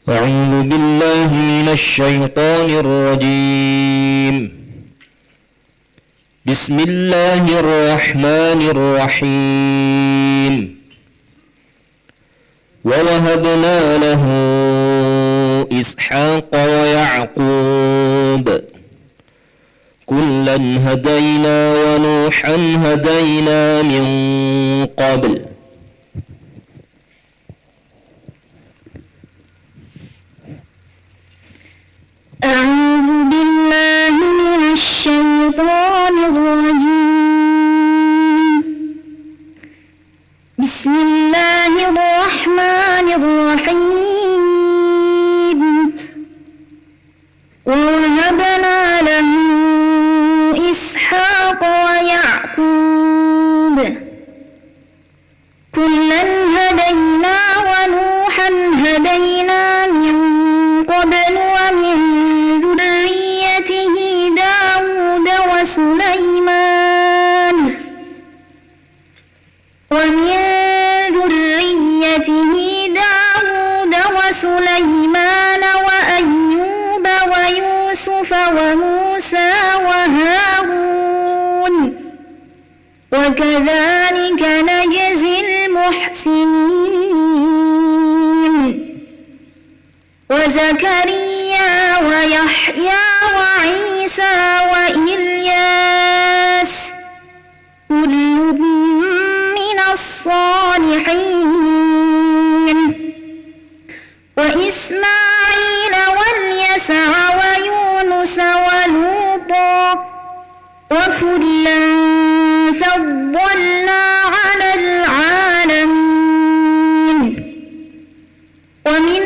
أعوذ بالله من الشيطان الرجيم. بسم الله الرحمن الرحيم. ووهبنا له إسحاق ويعقوب كلا هدينا ونوحا هدينا من قبل أعوذ بالله من الشيطان الرجيم. بسم الله الرحمن الرحيم. ووهبنا له إسحاق ويعقوب كلا هدينا ونوحا هدينا من قبل ومن ذريته داود وسليمان وأيوب ويوسف وموسى وهارون وكذلك نجزي المحسنين. وزكريا ويحيى وعيسى وإلياس كل من الصالحين. وإسماعيل واليسع ويونس ولوطا وكلا فضلنا على العالمين. ومن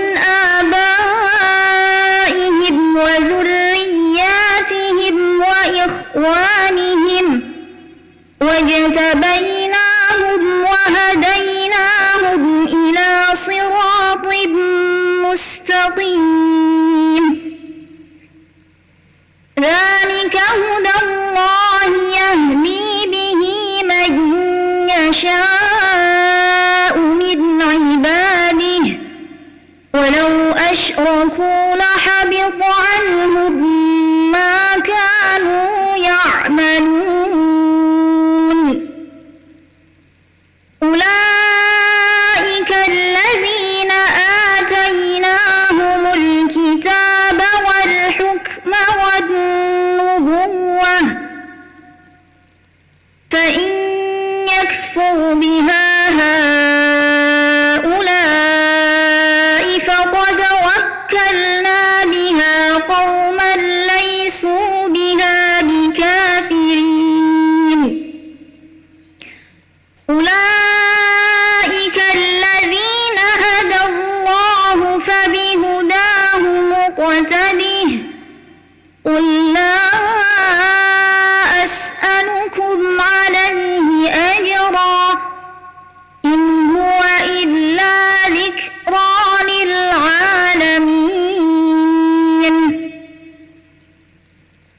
آبائهم وذرياتهم وإخوانهم واجتبيناهم وهديناهم إلى صراط مستقيم. ذلك هدى الله يهدي به من يشاء من عباده ولو أشركوا لحبط عنهم ما كانوا يعملون. أولئك الذين آتيناهم الكتاب والحكم والنبوة فإن يكفر بها هؤلاء فقد وكلنا بها قوما ليسوا بها بكافرين. أولئك الذين هدى الله فبهداه مقتده. قل لا أسألكم عليه أجرا إن هو إلا ذكرى للعالمين.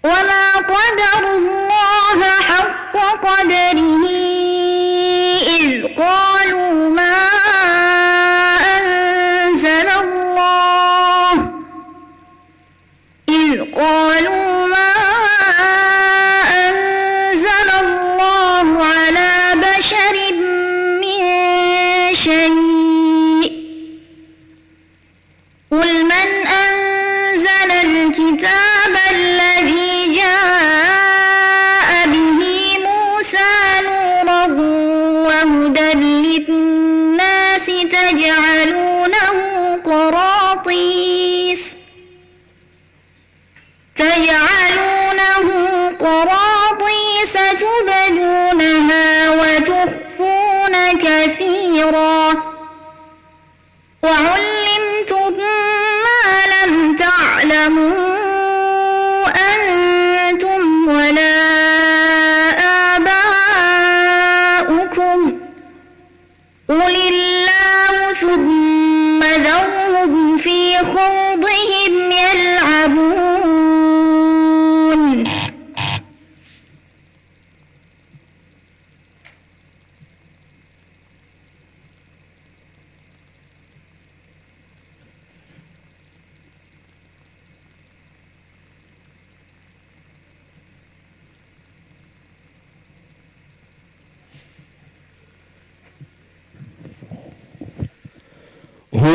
وما قدروا الله حق قدره إذ قالوا ما أنزل الله على بشر من شيء. قل من أنزل الكتاب الذي جاء به موسى نورا وهدى للناس تجعلونه قراطيس تبدونها وتخفون كثيرا وعلمتم ما لم تعلموا أنتم ولا آباؤكم قل الله ثم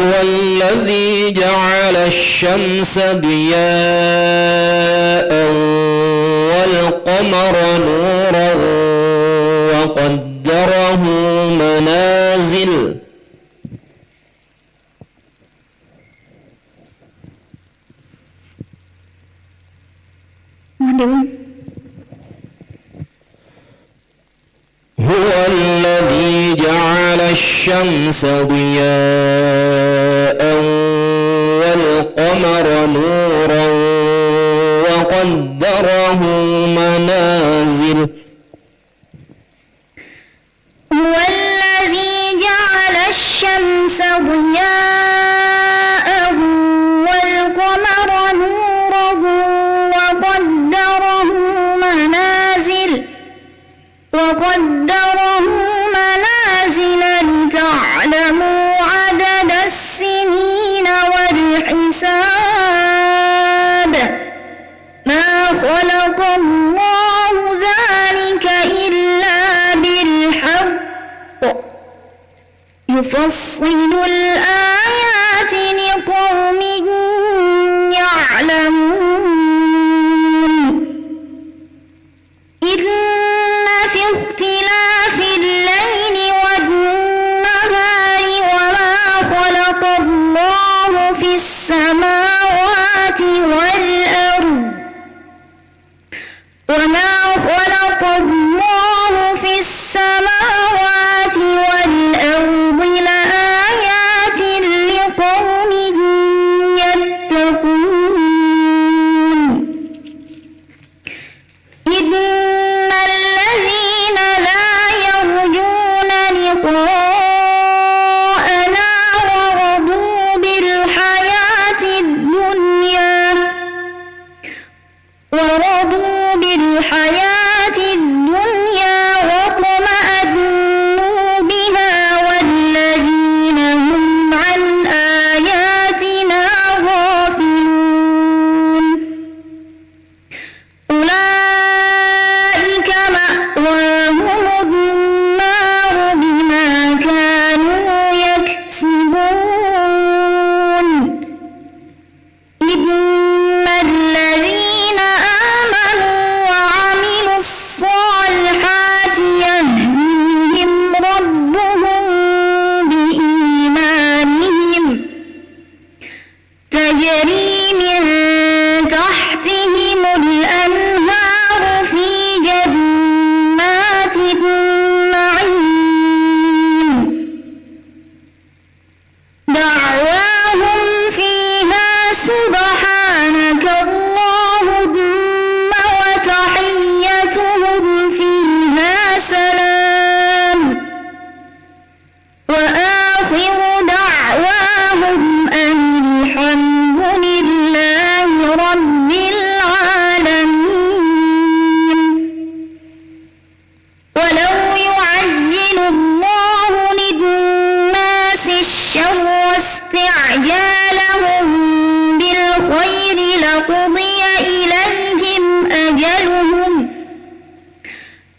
هو الذي جعل الشمس ضياء والقمر نورا وقدره منازل هو الذي جعل الشمس ضياء والقمر نورا وقدره منازل هو الذي جعل الشمس ضياء والقمر نورا وقدره منازل لتعلموا عدد السنين والحساب ما خلق الله ذلك إلا بالحق يفصل الآيات لقوم يعلمون إن في اختلاف الليل والنهار وما خلق الله في السماوات والأرض لآيات لقوم يتقون إن الذين لا يرجون لقاءنا ورضوا بالحياة الدنيا واطمأنوا بها والذين هم عن آياتنا غافلون أولئك مأواهم النار بما كانوا يكسبون إن الذين آمنوا وعملوا الصالحات يهديهم ربهم بإيمانهم تجري من تحتهم الأنهار في جنات النعيم دعواهم فيها سبحانك اللهم وتحيتهم فيها سلام وآخر دعواهم أن الحمد لله رب العالمين ولو يعجل الله للناس الشر استعجالهم بالخير لقضي إليهم أجلهم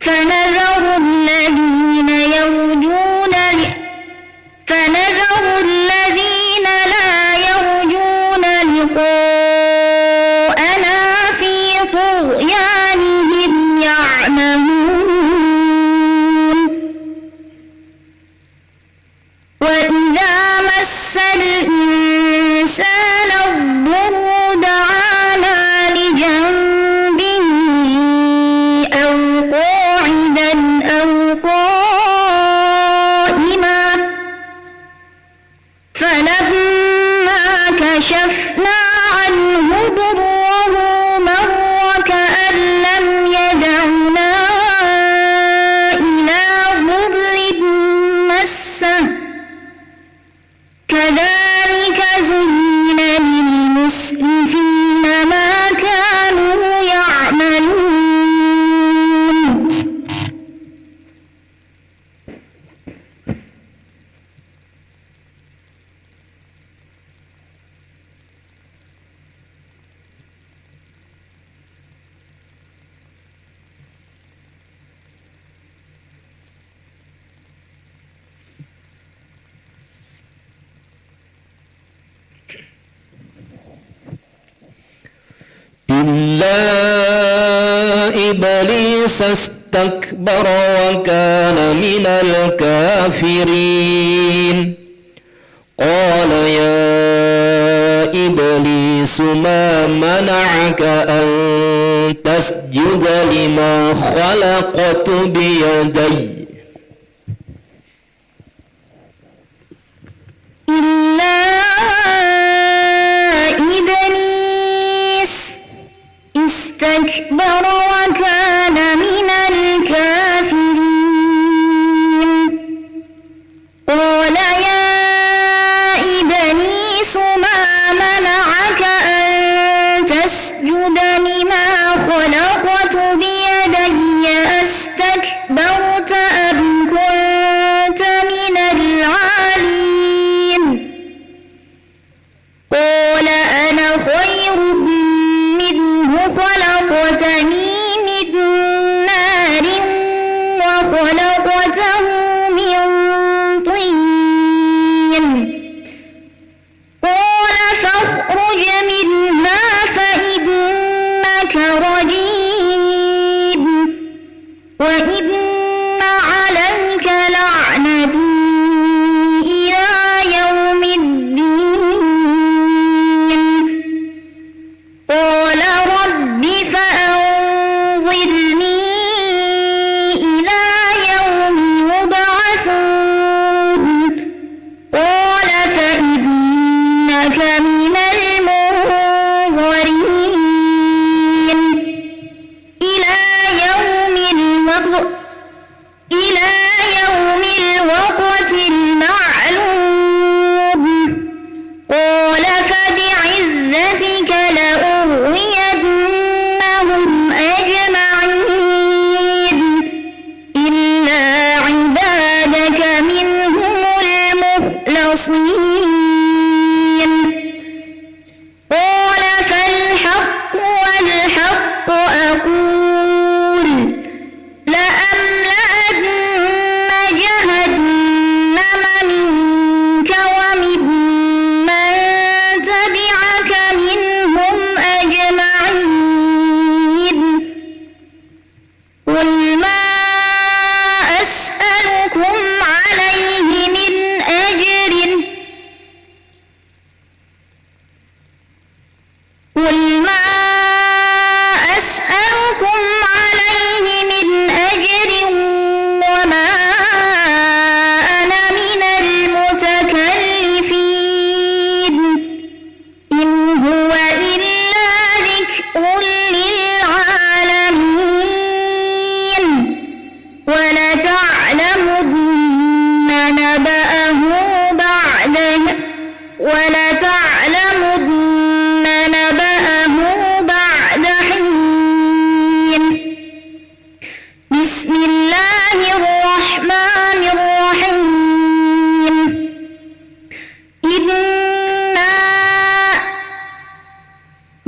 فنذر الذين لا يرجون لقاءنا في طغيانهم يعمهون وإذا مس الإنسان الضر دعانا لجنبه أو قاعدا أو قائما فلما كشفنا عنه ضره مر كأن لم يدعنا إلى ضر مسه كذلك زين للمسرفين ما كانوا يعملون إلا إبليس استكبر وكان من الكافرين قال يا إبليس ما منعك أن تسجد لما خلقت بيدي إلا إبليس استكبر وكان من الكافرين قال يا إبليس ما منعك أن تسجد لما خلقت بيدي أستكبرت أم كنت من العالين قال أنا خير منه خلقتني من نار وخلقته من طين قال فاخرج منها فإنك رجيم وإن عليك لعنتي إلى يوم الدين قال رب فأنظرني إلى يوم يبعثون قال فإنك من المنظرين إلى يوم الوقت المعلوم قال فبعزتك لأغوينهم أجمعين إلا عبادك منهم المخلصين قال فالحق والحق أقول لأملأن جهنم منك ومن من تبعك منهم أجمعين قل ما أسألكم عليه من أجر وما أنا من المتكلفين إن هو إلا ذكر للعالمين ولتعلمن نبأه بعد حين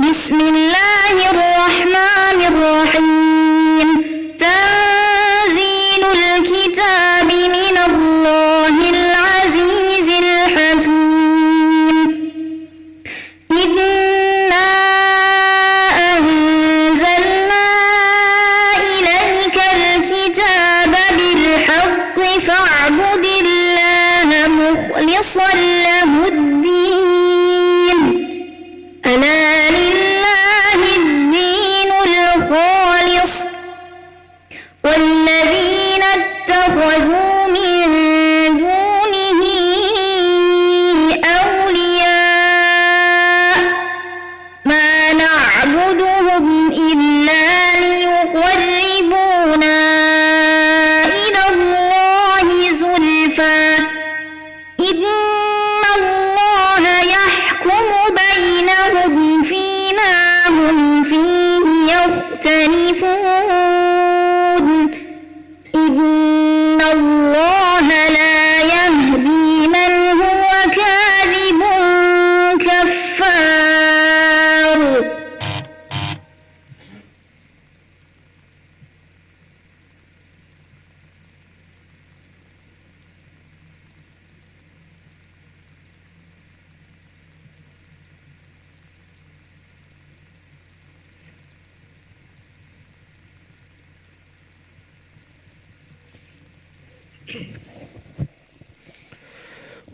بسم الله الرحمن الرحيم تنزيل الكتاب من الله العزيز الحكيم إنا أنزلنا إليك الكتاب بالحق فاعبد الله مخلصا له الدين ألا لله الدين الخالص والذين اتخذوا من دونه أولياء ما نعبدهم إلا ليقربونا إلى الله زلفى إن الله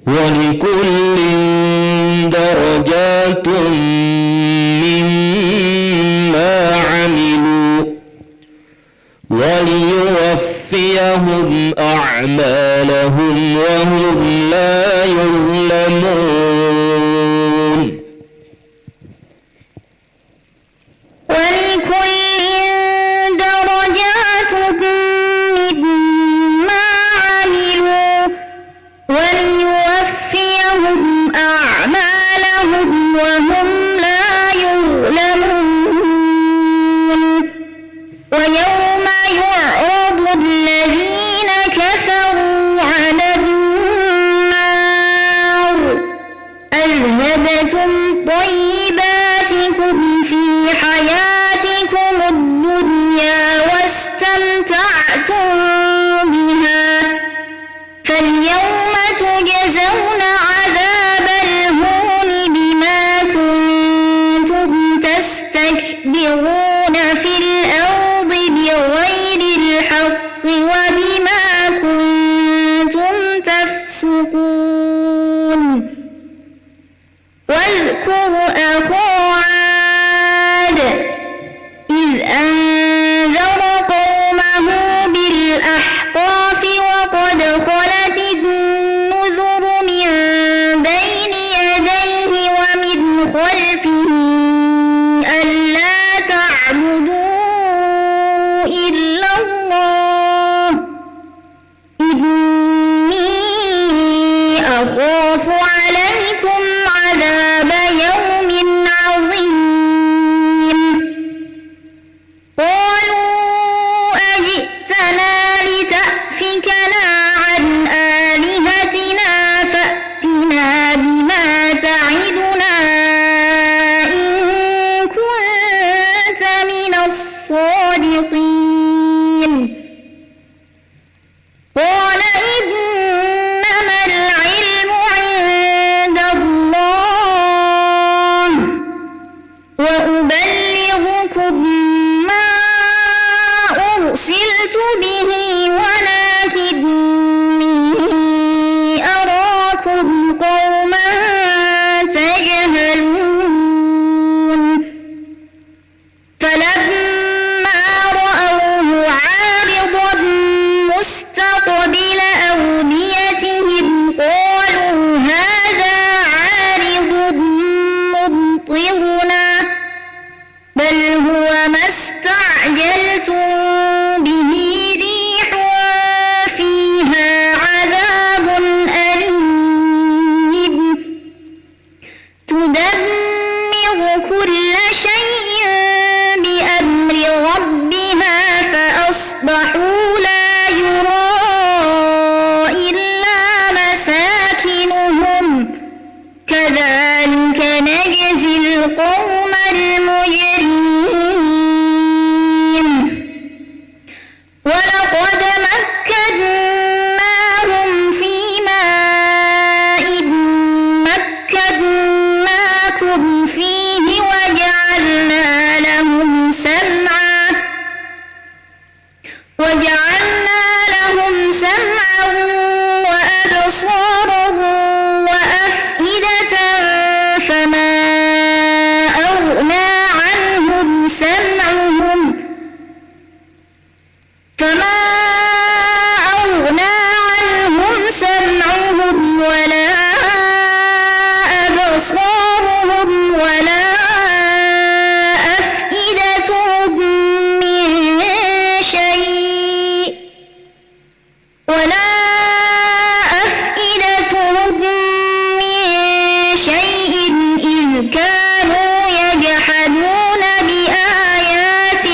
ولكل درجات مما عملوا وليوفيهم أعمالهم وهم لا يظلمون ولكل درجات مما عملوا وليوفيهم أعمالهم وهم لا يظلمون ويوم يعرض الذين كفروا على النار أذهبتم طيباتكم في حياتكم الدنيا واستمتعتم بها فاليوم تجزون عذاب الهون بما كنتم تستكبرون في الأرض بغير الحق وبما كنتم تفسقون واذكر أخو عاد إذ أنذر قومه بالأحقاف وقد خلت النذر من بين يديه ومن خلفه ألا تعبدوا إلا الله إني أخاف عليكم عذاب يوم عظيم قالوا أجئتنا لتأفكنا عن آلهتنا فأتنا بما تعدنا إن كنت من الصادقين قال إنما العلم عند الله وأبلغكم ما أرسلت به ولكني أراكم قوما تجهلون فلما رأوه عارضا مستقبل أوديتهم قالوا هذا عارض ممطرنا بل هو ما استعجلتم به ريح فيها عذاب أليم تدمر كل شيء بأمر ربها فأصبحوا لا يرى إلا مساكنهم كذلك نجزي القوم المجرمين ولقد مكناهم في ماء مكناكم فيه وجعلنا لهم سمعا وأبصارا وأفئدة فما أغنى عنهم سمعهم ولا أبصارهم ولا أفئدتهم من شيء إذ كانوا يجحدون بآيات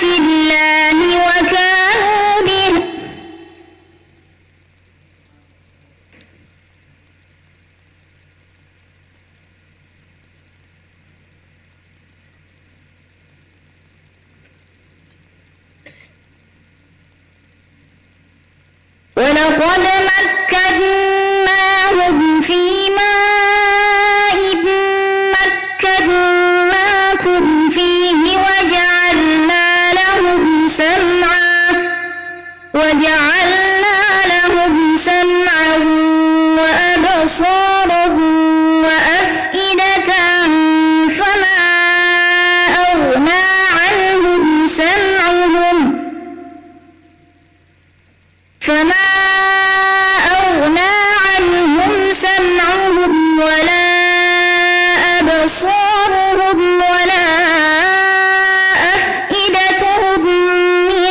الله وكانوا به ولقد مكناهم في ماء مكناهم وجعلنا لهم سمعا وأبصارا وأفئدة فما أغنى عنهم سمعهم ولا أبصارهم ولا أفئدتهم من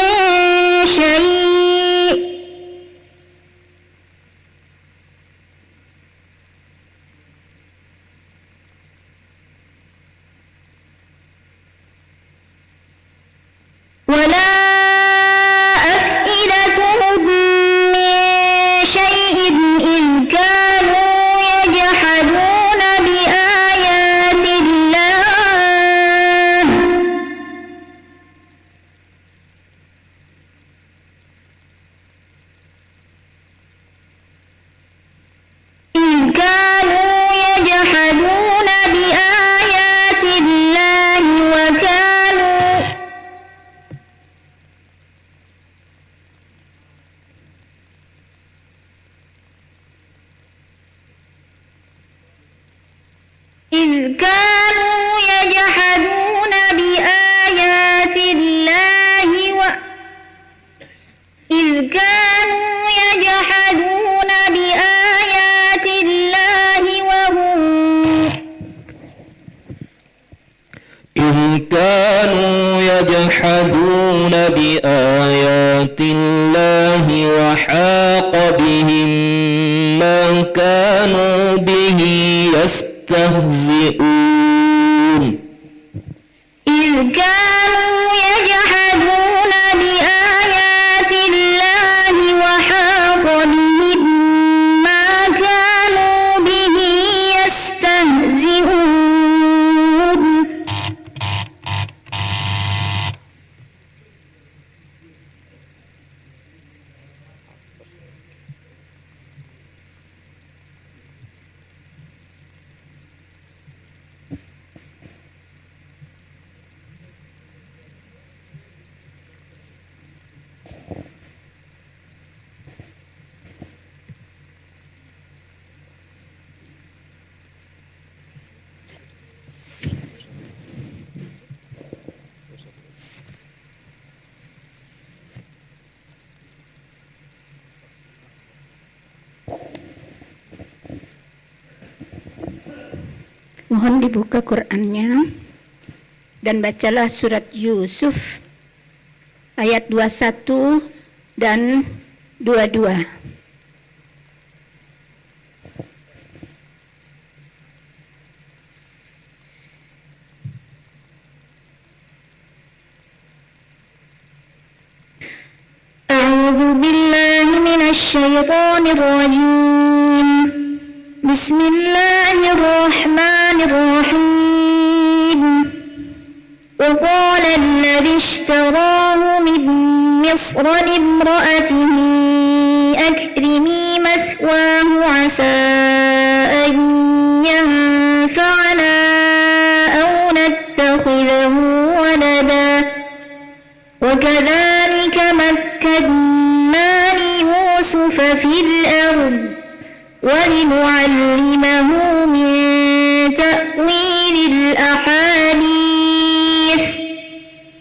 شيء إذ كانوا يجحدون بآيات الله يجحدون بآيات الله وحاق بهم ما كانوا به يستهزئون إذ كانوا يجحدون بآيات الله وحاق بهم ما كانوا به يستهزئون Mohon dibuka Qur'annya dan bacalah surat Yusuf ayat 21 dan 22. A'udzu billahi minasy syaithanir rajim. Bismillahirrahmanirrahim. وقال الذي اشتراه من مصر لامرأته أكرمي مثواه عسى أن ينفعنا أو نتخذه ولدا وكذلك مكنا ليوسف في الأرض ولنعلمه من تأويل الأحاديث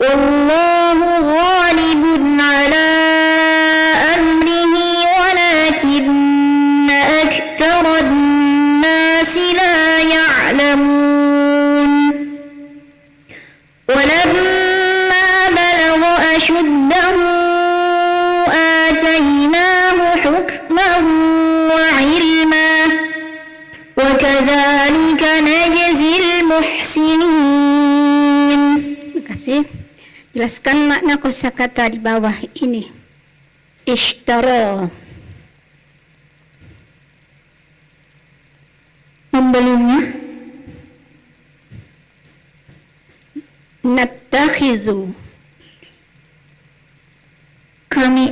والله غالب على أمره ولكن أكثر الناس لا يعلمون ولما بلغ أشده آتيناه حكما وعلما وكذلك نجزي المحسنين. Terima kasih. Jelaskan makna kosakata di bawah ini. Ishtara, membelinya. Nattakhidhu, kami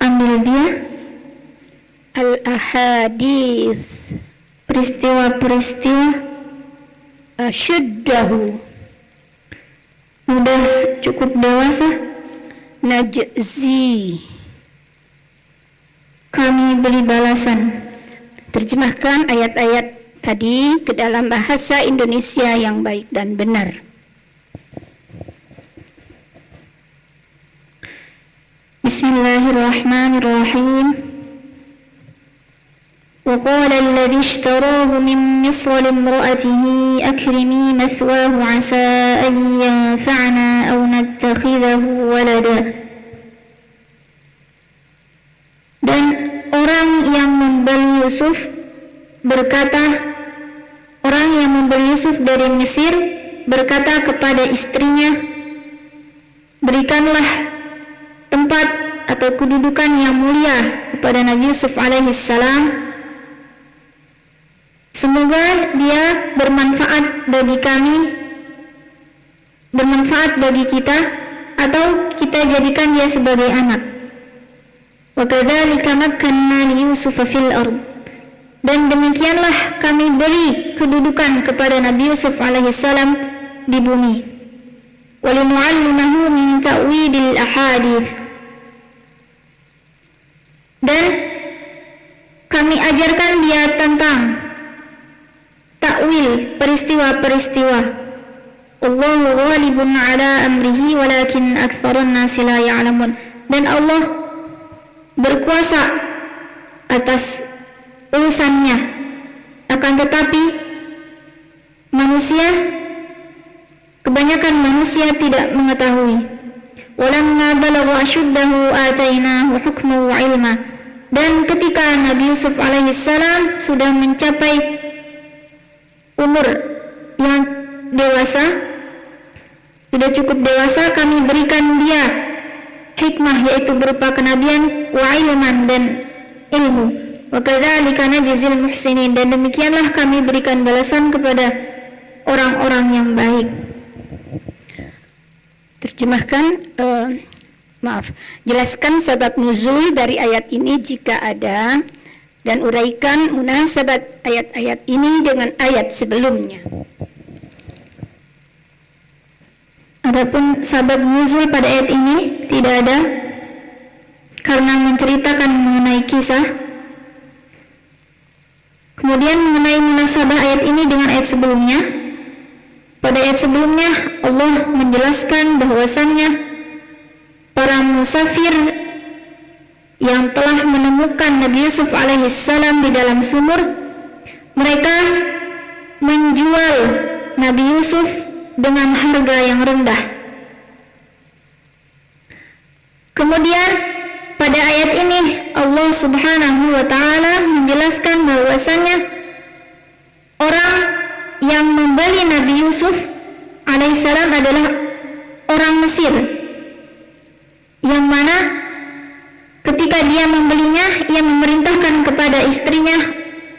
ambil dia. Al-ahadith, peristiwa-peristiwa. Ashuddahu, udah cukup dewasa. Najzi, kami beri balasan. Terjemahkan ayat-ayat tadi ke dalam bahasa Indonesia yang baik dan benar. Bismillahirrahmanirrahim. وقال الذي اشتراه من مصر لامرأته أكرمي مثواه عسى أن ينفعنا أو نتخذه ولدا. Dan orang yang membeli Yusuf dari Mesir berkata kepada istrinya, berikanlah tempat atau kedudukan yang mulia kepada Nabi Yusuf alaihissalam. Semoga dia bermanfaat bagi kita, atau kita jadikan dia sebagai anak. Wa kadzalika makkanna li Yusuf fil ard. Dan demikianlah kami beri kedudukan kepada Nabi Yusuf alaihissalam di bumi. Wa linu'allimahu min ta'wilil ahadits. Dan kami ajarkan dia tentang takwil peristiwa-peristiwa. Allahu ghalibun ala amrihi walakin aktsarun nasi la ya'lamun. Dan Allah berkuasa atas urusannya, akan tetapi kebanyakan manusia tidak mengetahui. Walamma balagha ashuddahu atainahu hukman wa ilma. Dan ketika Nabi Yusuf alaihissalam sudah mencapai umur yang dewasa, sudah cukup dewasa, kami berikan dia hikmah, yaitu berupa kenabian, wa ilman, dan ilmu. Wa kadzalika najzil muhsinin. Dan demikianlah kami berikan balasan kepada orang-orang yang baik. Terjemahkan, jelaskan sebab nuzul dari ayat ini jika ada, dan uraikan munasabat ayat-ayat ini dengan ayat sebelumnya. Adapun sabab nuzul pada ayat ini tidak ada, karena menceritakan mengenai kisah. Kemudian mengenai munasabah ayat ini dengan ayat sebelumnya. Pada ayat sebelumnya Allah menjelaskan bahwasannya para musafir yang telah menemukan Nabi Yusuf alaihissalam di dalam sumur, mereka menjual Nabi Yusuf dengan harga yang rendah. Kemudian pada ayat ini Allah Subhanahu wa taala menjelaskan bahwasannya orang yang membeli Nabi Yusuf alaihissalam adalah orang Mesir, yang mana ketika dia membelinya, ia memerintahkan kepada istrinya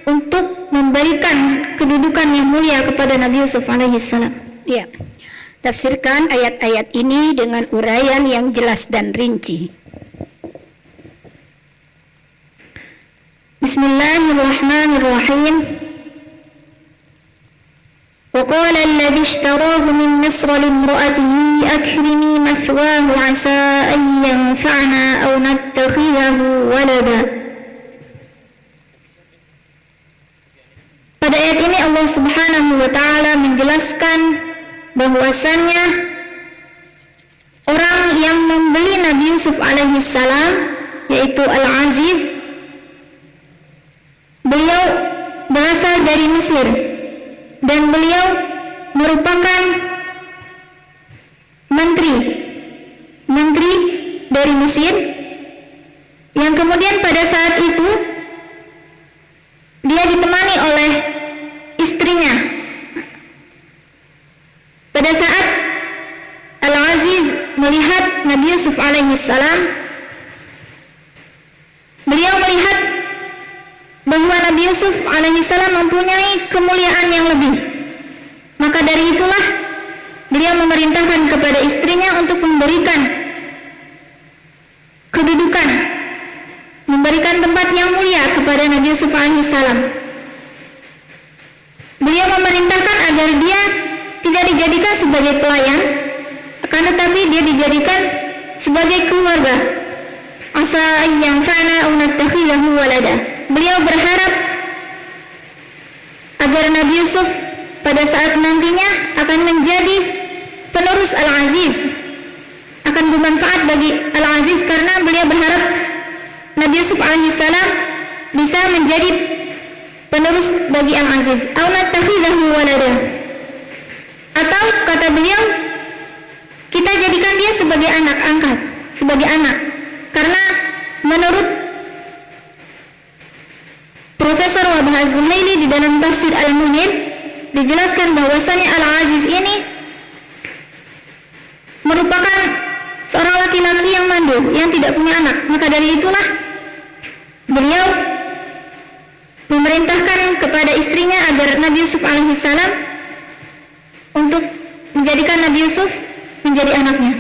untuk memberikan kedudukan yang mulia kepada Nabi Yusuf alaihissalam. Ya, tafsirkan ayat-ayat ini dengan uraian yang jelas dan rinci. Bismillahirrahmanirrahim. وقال الذي اشتراه من مصر لامرأته أكرمي مثواه عسى أن ينفعنا أو نتخذه ولدا. Pada ayat ini Allah Subhanahu wa taala menjelaskan bahwasannya orang yang membeli Nabi Yusuf alaihissalam, yaitu Al-Aziz, beliau berasal dari Mesir dan beliau merupakan menteri dari Mesir, yang kemudian pada saat itu dia ditemani oleh istrinya. Pada saat Al-Aziz melihat Nabi Yusuf alaihissalam, beliau melihat bahwa Nabi Yusuf alaihissalam mempunyai kemuliaan yang lebih. Maka dari itulah beliau memerintahkan kepada istrinya untuk memberikan kedudukan, memberikan tempat yang mulia kepada Nabi Yusuf alaihissalam. Beliau memerintahkan agar dia tidak dijadikan sebagai pelayan, akan tetapi dia dijadikan sebagai keluarga. asa an yanfa'na aw nattakhidahu walada. Beliau berharap agar Nabi Yusuf pada saat nantinya akan menjadi penerus Al-Aziz, akan bermanfaat bagi Al-Aziz, karena beliau berharap Nabi Yusuf alaihissalam bisa menjadi penerus bagi Al-Aziz. Aw nattakhidahu walada, atau kata beliau, kita jadikan dia sebagai anak angkat, sebagai anak. Karena menurut Profesor Wahbah Az-Zuhaili di dalam tafsir Al-Munir dijelaskan bahwasanya Al-Aziz ini merupakan seorang laki-laki yang mandul, yang tidak punya anak. Maka dari itulah beliau memerintahkan kepada istrinya agar Nabi Yusuf alaihissalam untuk menjadikan Nabi Yusuf menjadi anaknya.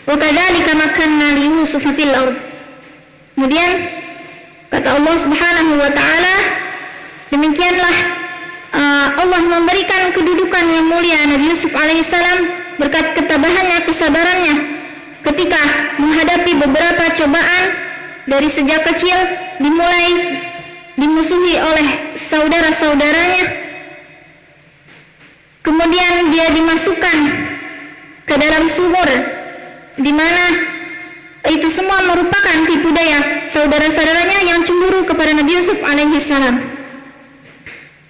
Wa kadzalika makkanna li Yusuf fil ard. Kemudian kata Allah Subhanahu wa taala, demikianlah Allah memberikan kedudukan yang mulia Nabi Yusuf alaihissalam berkat ketabahannya, kesabarannya ketika menghadapi beberapa cobaan dari sejak kecil, dimulai dimusuhi oleh saudara-saudaranya, kemudian dia dimasukkan ke dalam sumur, di mana itu semua merupakan tipu daya saudara-saudaranya yang cemburu kepada Nabi Yusuf alaihissalam.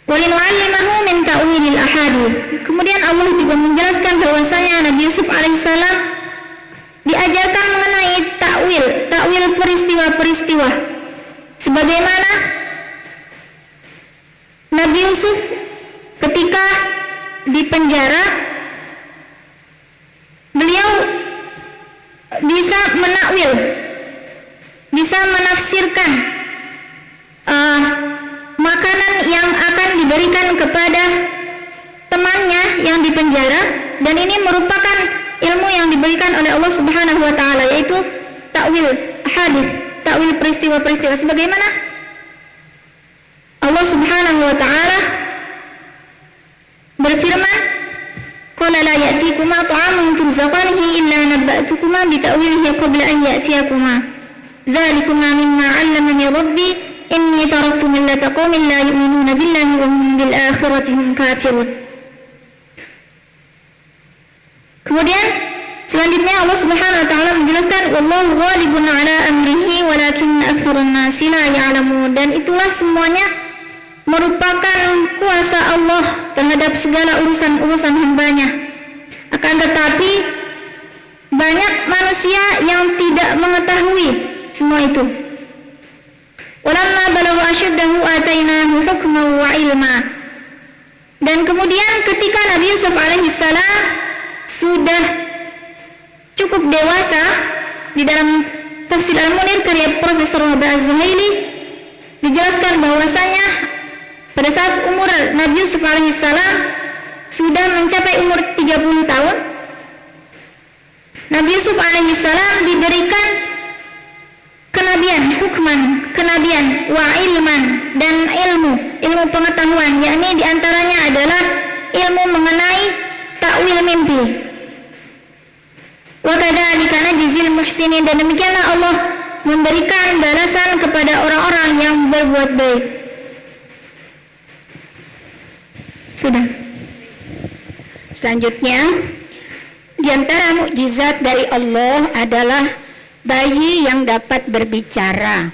Walinu'allimahu min ta'wilil ahadits. Kemudian Allah juga menjelaskan bahwasanya Nabi Yusuf alaihissalam diajarkan mengenai takwil peristiwa-peristiwa, sebagaimana Nabi Yusuf ketika di penjara, beliau bisa menakwil, bisa menafsirkan makanan yang akan diberikan kepada temannya yang di penjara, dan ini merupakan ilmu yang diberikan oleh Allah Subhanahu wa taala, yaitu takwil hadis, takwil peristiwa-peristiwa, sebagaimana Allah Subhanahu wa taala berfirman, qala la ya'tikuma ta'amun turzaqanihi illa nabba'tukuma bita'wilihi qabla an ya'tiyakuma dzalikuma mimma 'allamani rabbi inni taraktu millata qaumin la yu'minuna billahi wa hum bil akhirati hum kafirun. Kemudian selanjutnya Allah Subhanahu wa taala menjelaskan, wallahu ghalibun 'ala amrihi walakinna aktsarun nasi la ya'lamun. Dan itulah semuanya merupakan kuasa Allah terhadap segala urusan-urusan hambanya. Akan tetapi banyak manusia yang tidak mengetahui semua itu. Walamma balagha asyuddahu atainahu hukman wa ilma. Dan kemudian ketika Nabi Yusuf alaihissalam sudah cukup dewasa, di dalam tafsir Al-Munir karya Profesor Wahbah Az-Zuhaili dijelaskan bahwasanya pada saat umur Nabi Yusuf alaihissalam sudah mencapai umur 30 tahun, Nabi Yusuf alaihissalam diberikan kenabian, hukman, kenabian, wa ilman, dan ilmu pengetahuan, yakni diantaranya adalah ilmu mengenai takwil mimpi. Wa kadzalika najzil muhsinin, dan demikianlah Allah memberikan balasan kepada orang-orang yang berbuat baik. Sudah. Selanjutnya, di antara mukjizat dari Allah adalah bayi yang dapat berbicara.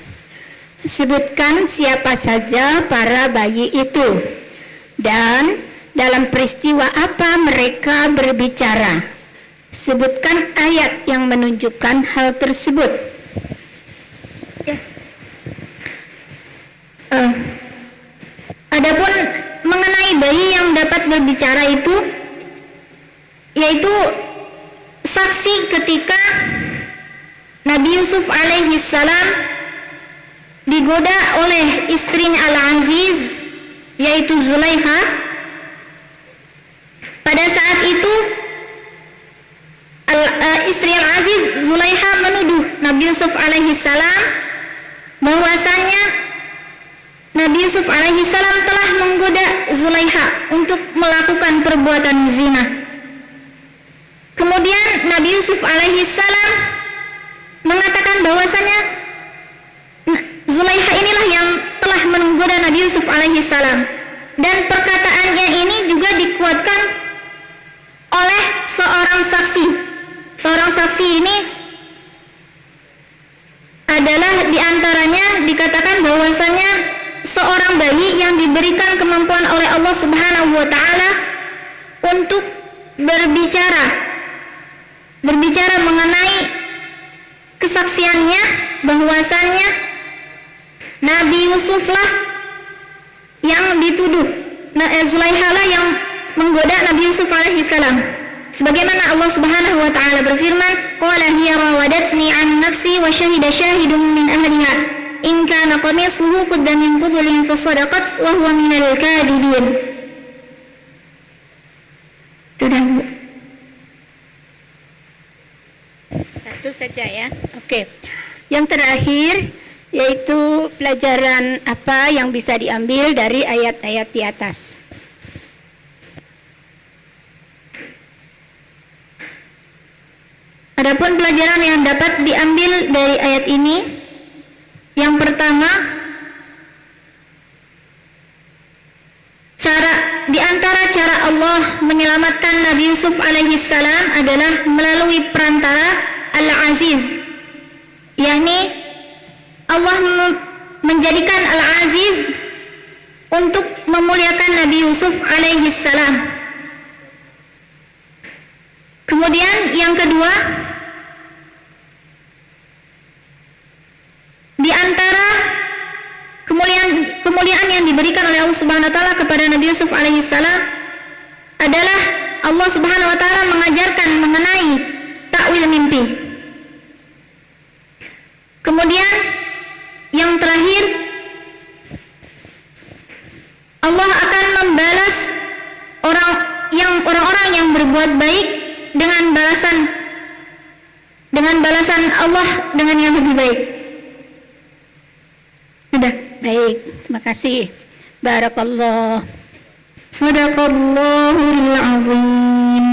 Sebutkan siapa saja para bayi itu dan dalam peristiwa apa mereka berbicara. Sebutkan ayat yang menunjukkan hal tersebut. Adapun mengenai bayi yang dapat berbicara itu, yaitu saksi ketika Nabi Yusuf alaihissalam digoda oleh istrinya Al-Aziz, yaitu Zulaikha. Pada saat itu istri Al-Aziz Zulaikha menuduh Nabi Yusuf alaihissalam bahwasannya Nabi Yusuf alaihissalam telah menggoda Zulaikha untuk melakukan perbuatan zina. Kemudian Nabi Yusuf alaihissalam mengatakan bahwasanya Zulaiha inilah yang telah menggoda Nabi Yusuf alaihi salam, dan perkataannya ini juga dikuatkan oleh seorang saksi. Seorang saksi ini adalah diantaranya dikatakan bahwasanya seorang bayi yang diberikan kemampuan oleh Allah Subhanahu wa Ta'ala untuk berbicara mengenai kesaksiannya bahwasannya Nabi Yusuflah yang dituduh, Zulaiha lah yang menggoda Nabi Yusuf alaihi salam. Sebagaimana Allah Subhanahu wa Ta'ala berfirman, qala hiya rawadatni an nafsi wa shahida syahidun min ahliha in kana qamisuhu qudda min qubulin fasadaqat wa huwa minal kadhibin. Sudah, Bu. Satu saja ya. Oke. Yang terakhir yaitu pelajaran apa yang bisa diambil dari ayat-ayat di atas. Adapun pelajaran yang dapat diambil dari ayat ini, yang pertama, di antara cara Allah menyelamatkan Nabi Yusuf alaihi salam adalah melalui perantara Al-Aziz, yakni Allah menjadikan Al-Aziz untuk memuliakan Nabi Yusuf alaihi salam. Kemudian yang kedua, di antara kemuliaan yang diberikan oleh Allah Subhanahu wa Ta'ala kepada Nabi Yusuf alaihi salam adalah Allah Subhanahu wa Ta'ala mengajarkan mengenai takwil mimpi. Kemudian yang terakhir, Allah akan membalas orang-orang yang berbuat baik dengan balasan Allah dengan yang lebih baik. Sudah. Baik, terima kasih. Barakallah. Sadaqallahul azim.